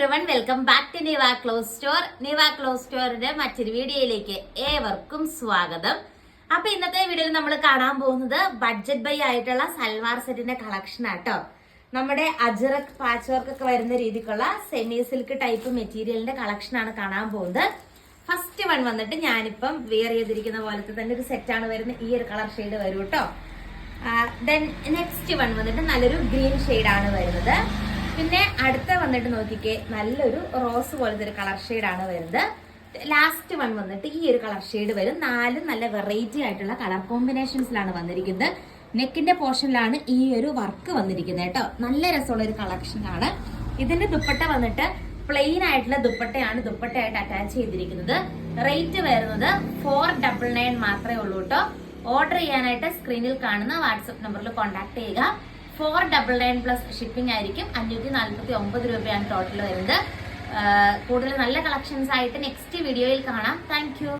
Everyone, welcome back to Niva cloth store. Niva cloth സ്റ്റോറിന്റെ മറ്റൊരു വീഡിയോയിലേക്ക് ഏവർക്കും സ്വാഗതം. അപ്പൊ ഇന്നത്തെ വീഡിയോയിൽ നമ്മൾ കാണാൻ പോകുന്നത് ബഡ്ജറ്റ് ബൈ ആയിട്ടുള്ള സൽവാർ സെറ്റിന്റെ കളക്ഷൻ ആട്ടോ. നമ്മുടെ അജറക് പാച്ച് വർക്ക് ഒക്കെ വരുന്ന രീതിക്കുള്ള സെമി സിൽക്ക് ടൈപ്പ് മെറ്റീരിയലിന്റെ കളക്ഷൻ ആണ് കാണാൻ പോകുന്നത്. ഫസ്റ്റ് വൺ വന്നിട്ട് ഞാനിപ്പം വെയർ ചെയ്തിരിക്കുന്ന പോലത്തെ തന്നെ ഒരു സെറ്റാണ് വരുന്നത്. ഈ ഒരു കളർ ഷെയ്ഡ് വരും കേട്ടോ. ദെൻ നെക്സ്റ്റ് വൺ വന്നിട്ട് നല്ലൊരു ഗ്രീൻ ഷെയ്ഡാണ് വരുന്നത്. പിന്നെ അടുത്ത വന്നിട്ട് നോക്കിക്കേ, നല്ലൊരു റോസ് പോലത്തെ ഒരു കളർ ഷെയ്ഡാണ് വരുന്നത്. ലാസ്റ്റ് വൺ വന്നിട്ട് ഈ ഒരു കളർ ഷെയ്ഡ് വരും. നാലും നല്ല വെറൈറ്റി ആയിട്ടുള്ള കളർ കോമ്പിനേഷൻസിലാണ് വന്നിരിക്കുന്നത്. നെക്കിന്റെ പോർഷനിലാണ് ഈ ഒരു വർക്ക് വന്നിരിക്കുന്നത് കേട്ടോ. നല്ല രസമുള്ള ഒരു കളക്ഷനാണ്. ഇതിന്റെ ദുപ്പട്ട വന്നിട്ട് പ്ലെയിൻ ആയിട്ടുള്ള ദുപ്പട്ടയാണ് ദുപ്പട്ടയായിട്ട് അറ്റാച്ച് ചെയ്തിരിക്കുന്നത്. റേറ്റ് വരുന്നത് 499 മാത്രമേ ഉള്ളൂ കേട്ടോ. ഓർഡർ ചെയ്യാനായിട്ട് സ്ക്രീനിൽ കാണുന്ന വാട്സപ്പ് നമ്പറിൽ കോൺടാക്ട് ചെയ്യുക. 499 പ്ലസ് ഷിപ്പിംഗ് ആയിരിക്കും. 549 രൂപയാണ് ടോട്ടൽ വരുന്നത്. കൂടുതൽ നല്ല കളക്ഷൻസ് ആയിട്ട് നെക്സ്റ്റ് വീഡിയോയിൽ കാണാം. താങ്ക്